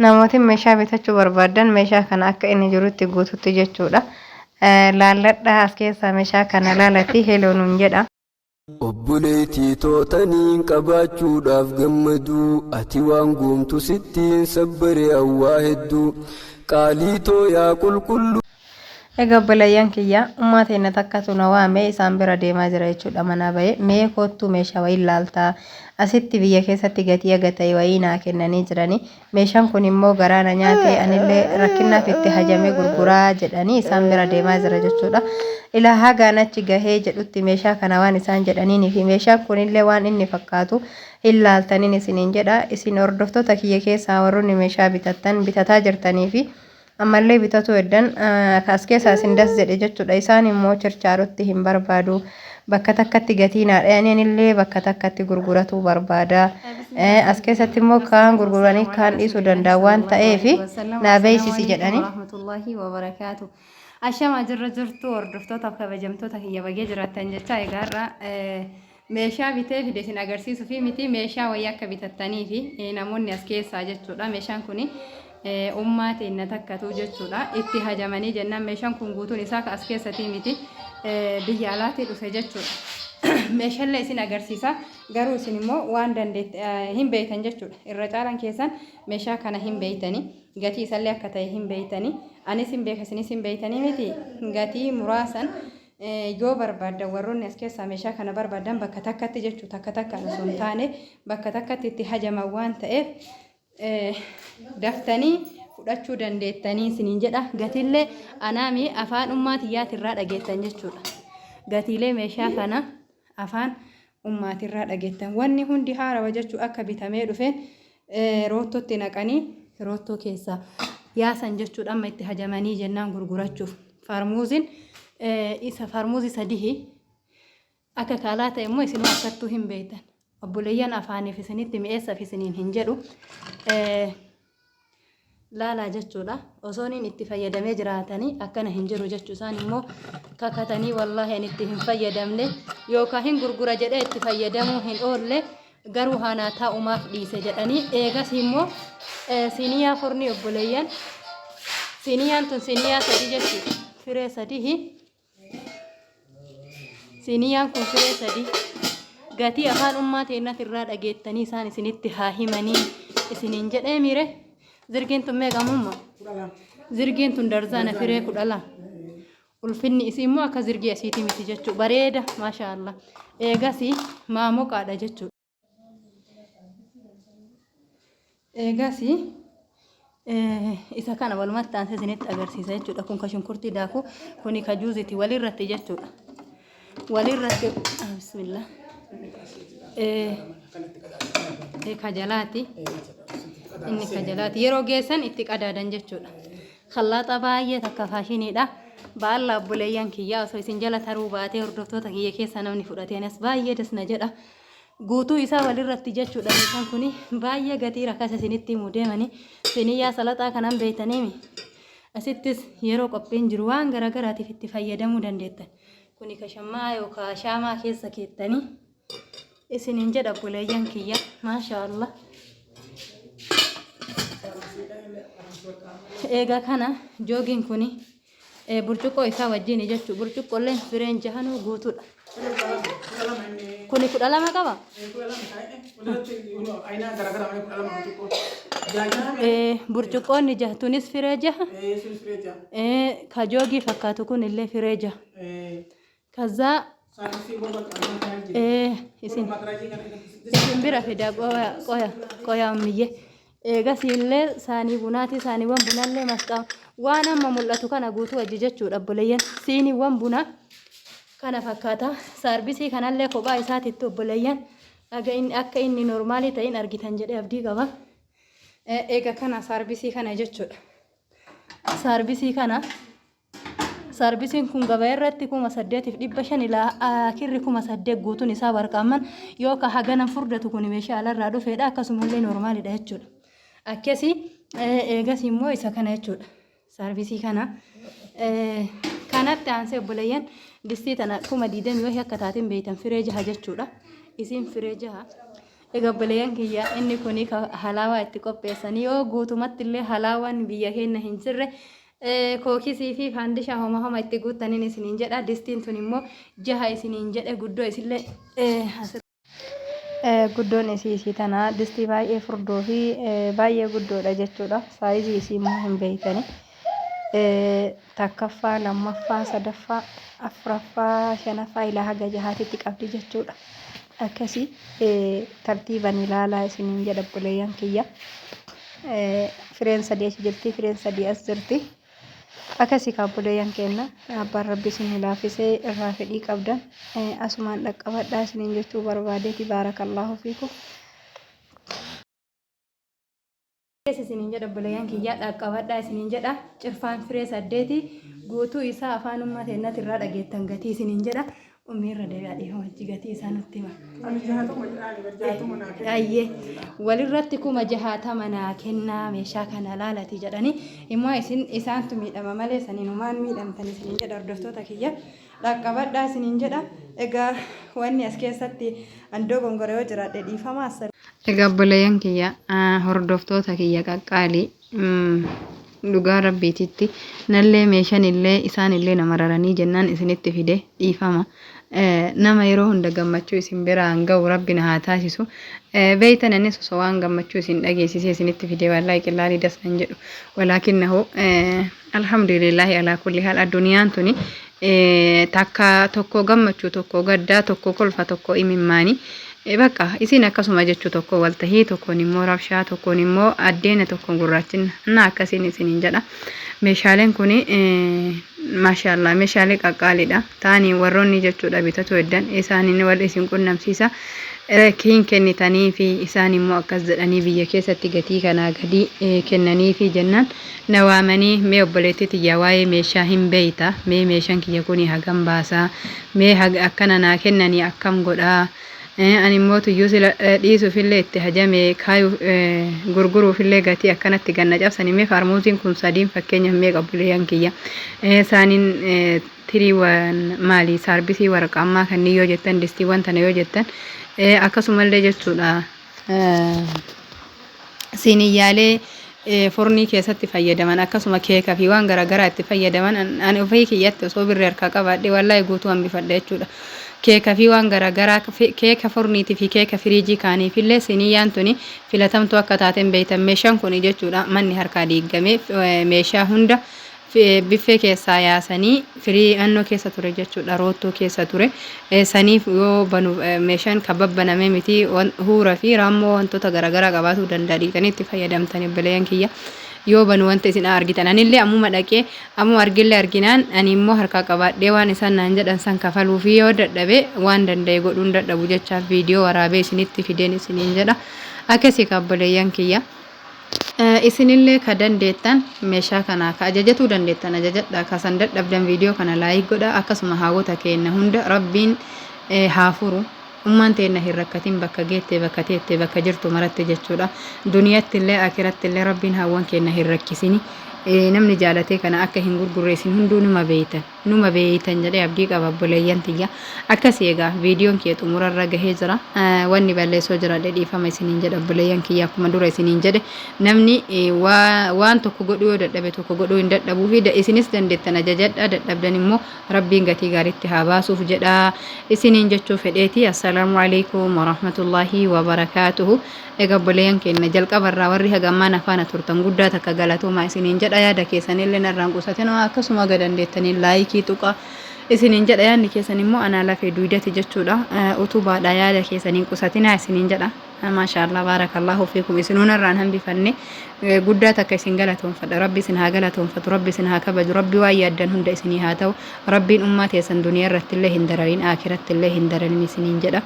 Namooti meeshaa bitachuu barbaadan meeshaa kana akka inni jirutti guututti jechuudha. Laalladhaa as keessaa meeshaa kana laalatti heloo nuun jedha. Obboleettii tootaniin qabaachuudhaaf gammaduu ati waan guumtu sittiin sabbaree awwaa hedduu qaalii tooyaa qulqulluu. Egaa obboleeyyan kiyya uummateenya takkatu na waamee isaan bira deemaa jira jechuudha mana bahee mee kottu meeshaa wayii laaltaa asitti biyya keessatti gatii agata'e wayii naa kennanii jiranii meeshaan kun immoo garaana nyaatee anillee rakkinaaf itti hajamee gurguraa jedhanii isaan bira deemaa jira jechuudha. Ilaa hagaan achi gahee jedhutti meeshaa kana waan isaan jedhaniin fi meeshaan kunillee waan inni fakkaatu hin laaltaniin isiniin jedha isin hordoftoota kiyya keessaa warroonni meeshaa bitataa jirtanii fi ammallee bitatu eddan as keessaa isin das jedhe jechuudha. Isaan immoo chirchaarotti hin barbaadu bakka takkatti gatii naadhayaniin illee bakka takkatti gurguratu barbaada. As keessatti immoo kaan gurguranii kaan dhiisuu danda'u waan ta'eef naa beeksisi jedhanii. Ashama jirra jirtu hordoftoota kabajamtoota kiyya bagee jiraattan jecha egaarra meeshaa bitee fide isin agarsiisuu fi miti meeshaa wayii akka bitattanii fi namoonni as keessaa jechuudha. Meeshaan kuni ummaatiin takkatu jechuudha. Itti hajamanii jennaan meeshaan kun guutuun isaa as keessatti miti biyya alaatii dhufe jechuudha. Meeshaalee isin agarsiisa garuu isin immoo waan hin beektan jechuudha. Irra caalaan keessan meeshaa kana hin beektanii gatii isallee akka ta'e hin beektanii anis hin beeka isinis hin beektanii miti gatii muraasan yoo barbaadan warroonni as keessaa meeshaa kana barbaadan bakka takkatti jechuudha. Takka takkaan osoo hin taane bakka takkatti itti hajaman waan ta'eef daftanii fudhachuu dandeettanii isiniin jedha. Gatiillee anaami afaan ummaatirraa dhageettan jechuudha. Gatiilee meeshaa kana afaan ummaatirraa dhageettan wanni hundi haarawa jechuu akka bitamee dhufeen roottootti naqanii roottoo keessaa yaasan jechuudha. Amma itti hajamanii jennaan gurgurachuuf farmuuziin isa farmuuzii sadii akka kaalaa ta'e immoo isin akkattuu hin beektan. Obboleeyyan afaaniif isinitti mi'eessaaf isiniin hin jedhu laalaa jechuudha. Osooniin itti fayyadamee jiraatanii akkana hin jiru jechuu isaan immoo kakatanii wallaahi ani itti hin fayyadamne yookaan hin gurgura jedhee itti fayyadamuu hin oolle garuu haanaa taa'umaaf dhiise jedhanii eegas immoo siniyaa furnii obboleeyyan siniyaan tun siniyaa sadii jechuudha. Firee sadii siniyaan kun firee sadii gatii afaan ummaatirraa dhageettanii isaan isinitti haa himanii isiniin jedhee mire zirgiin tun meeqamumma zirgiin tun darzaana firee 12 ulfinni isii immoo akka zirgii asiitii miti jechuu bareeda maashaallah eegas maamoqaadha jechuudha. Eegas isa kana walumatti aansee isinitti agarsiisa jechuudha. Kun ka shunkurtii daakuu kuni ka juuziiti walirratti jechuudha. Walirratti bismillah kajalaati inni kajalaati yeroo geessan itti qadaadan jechuudha. Khallaaxa baay'ee takka faashiniidha. Baalla obboleeyyan kiyyaa osoo isin jala taruu baatee hordoftoota kiyya keessa namni fudhateenas baay'ee dasna jedha. Guutuu isaa walirratti jechuudha. Meeshaan kuni baay'ee gatii rakasa isinitti himuu deemanii siniyyaa salaxaa kanan beeytaniimi asittis yeroo qophiin jiru waan garagaraatiif itti fayyadamuu dandeettan. Kuni kashammaa yookaan shaamaa keessa keettanii isiniin jedha obboleeyyan kiyya maashaallah. Eega kana joogiin kuni burcuqqoo isaa wajjin jechuudha. Burcuqqoolleen fireen jahanuu guutuudha. Kuni 12 qaba. Burcuqqoonni jahtunis firee jaha. Ka joogii fakkaatu kun illee firee jaha. Kaza isin bira fida qoya ummiyye eegas illee saanii bunaati saaniiwwan bunallee masqaa waan amma mul'atu kana guutuu wajji jechuudha obboleeyyan siiniiwwan bunaa kana fakkaata saarbisii kanallee kophaa isaatitti obboleeyyan akka inni normaalii ta'in argitan jedhee abdii qaba. Eega kana saarbisii kana jechuudha. Saarbisiin kun gabaa irratti 8,500 ilaa kirri 8,000 guutuun isaa warqaaman yoo ka hagana furdatu kun meeshaa alarraa dhufeedha akkasumallee normaalidha jechuudha. Akkasii eegas immoo isa kana jechuudha. Saarbisii kana kanatti aansee obboleeyyan distii tana 20 yoo akka taateen beeytan firee jaha jechuudha. Isin firee jaha Egabbaleeyyan kiyya inni kuni halaawaa itti qopheessanii yoo guutumatti illee halaawaan biyya keenya hin jirre kookisii fi faandishaa homa itti guuttaniin isiniin jedha. Distiin tun immoo 6 isiniin jedhe guddoo isillee guddoon isii tanaa distii baay'ee furdoo fi baay'ee guddoodha jechuudha. Saayizii isii immoo hin beeytani. Takkaffaa, lammaffaa, sadaffaa, afuraffaa, shanaffaa ilaa haga 6tti qabdi jechuudha. Akkasii tartiiban ilaalaa isiniin jedha obboleeyyan kiyya. Fireen 3 as jirti, fireen 3 as jirti. Akkasii obboleeyyan keenya abbaan rabbi isin laafisee irraa fedhii qabdan asumaan dhaqqabadhaa isiniin jechuu barbaadeeti. Baarakallahu fiikum. Isiniin jedha obboleeyyan kiyya dhaqqabadhaa isiniin jedha. Cirfaan firee 8 guutuu isaa afaan uummateenatti irraa dhageettan gatii isiniin jedha. Umirra deebi'ee hojii gatii isaa nutti hima. Ayyee walirratti 60 naa kennaa meeshaa kana laalati jedhanii immoo isaantu miidhama malee saniinumaan miidhamtanii isiniin jedha hordoftoota kiyya. Dhaqqabadhaa isiniin jedha. Egaa wanni as keessatti andoo gongora yoo jiraadhe dhiifama asal. Egaa obboleeyyan kiyya hordoftoota kiyya qaqqaalii dhugaa rabbiititti nallee meeshaan illee isaan illee nama raranii jennaan isinitti fide dhiifama. Nama yeroo hunda gammachuu isin biraan ga'u rabbina haa taasisu. Beeytan inni osoo waan gammachuu isin dhageessisee isinitti fide wallaahi qillaalii dasnan jedhu. Walaakinnahu alhamdulillahi alaa kulli haal addunyaan tuni takka tokko gammachuu tokko gaddaa tokko kolfa tokko imimmaanii. Bakka isin akkasuma jechuu tokko waltahii tokkoon immoo rabshaa tokkoon immoo addeena tokkoon gurraachina akkasiin isiniin jedha. Meeshaaleen kuni maashaallah meeshaalee qaqqaaliidha. Taanii warroonni jechuudha bitatu heddan isaaniin wal isin qunnamsiisa. Kiin kennitanii fi isaan immoo akkas jedhanii biyya keessatti gatii kanaa gadi kennanii fi jennaan na waamanii mee obboleettii tiyyaa waa'ee meeshaa hin beeyta mee meeshaan kiyya kuni hagam baasaa mee akkana naa kennanii akkam godhaa. Ani immoo tuyyuu sila dhiisuufillee itti hajame kaayuu gurguruufillee gatii akkanatti ganna cabsanii mee farmuutiin kun 3 fakkeenya meeqa obboleeyyan kiyya. Isaaniin tiriiwwan maalii saarbisii waraqammaa kanneen yoo jettan distiiwwan tana yoo jettan akkasumallee jechuudha siiniyyaalee fornii keessatti fayyadaman akkasuma keekaa fi waan garaagaraa itti fayyadaman ani ofii kiyyatti osoo birrii harkaa qabaadhe wallaahi guutuu hambifadha jechuudha. Keeka fi waan garaagaraa keeka forniitii fi keeka firiijii kaaniifillee siniyyaan tuni filatamtuu akka taateen beeytan meeshaan kun jechuudha manni harkaa diigamee meeshaa hunda biffee keessaa yaasanii firii annoo keessa ture jechuudha rootoo keessa ture saniif yoo banu meeshaan kababbaname miti huura fi raammoo wantoota garaagaraa qabaatuu danda'a dhiiqanii itti fayyadamtanii obboleeyyan kiyya. Yoo banu wanta isin argitan anillee ammuma dhaqee ammuma argillee arginaan ani immoo harkaa qabaadhee waan isaan naan jedhan san kafaluu fi yoo dadhabe waan danda'e godhuun dadhabu jechaaf viidiyoo waraabee isinitti fideen isiniin jedha. Akkasii obboleeyyan kiyya. Isinillee ka dandeettan meeshaa kana ka ajajatuu dandeettan ajajadha ka san dadhabdan viidiyoo kana laayik godha akkasuma hawwata keenya hunda rabbiin haa furu. Ummaan teenya hin rakkatin bakka geettee bakka teettee bakka jirtu maratte jechuudha. Duniyaatti illee akiratti illee rabbiin hawwan keenya hin rakkisini. Namni jaalatee kana akka hin gurgureessin hunduu numa beeytan jedhee abdii qaba obboleeyyan tiyya. Akkasii egaa viidiyoon kee xumurarra gahee jira. Wanni balleessoo jira dhiifama isiniin jedha obboleeyyan kiyya akkuma dura isiniin jedhe namni waan tokko godhuu yoo dadhabe tokko godhuu hin dadhabuu fi isinis dandeettan ajajadha dadhabdan immoo rabbiin gatii gaariitti haa baasuuf jedha isiniin jechuu fedheeti. Assalaamu alaikum warahmatullaahi wabarakaatuhu. Egaa obboleeyyan keenya jalqabarraa warri hagammaan afaan turtan guddaa takka galatoomaa isiniin jedha yaada keessanillee narraan qusatin akkasuma gadandeettanii laayikii tuqa isiniin jedha yaadni keessan immoo anaa lafee duudati jechuudha utubaadha yaada keessaniin qusatinaa isiniin jedha maashaallah baarakallahu fiikum isinuu narraan hambifanne guddaa takka isin galatoonfadha rabbi isin haa galatoonfatu rabbi isin haa kabaju rabbi waa yaaddan hunda isinii haa ta'u rabbiin ummaa teessan duniyaa irratti illee hin dararin aakiratti illee hin dararin isiniin jedha.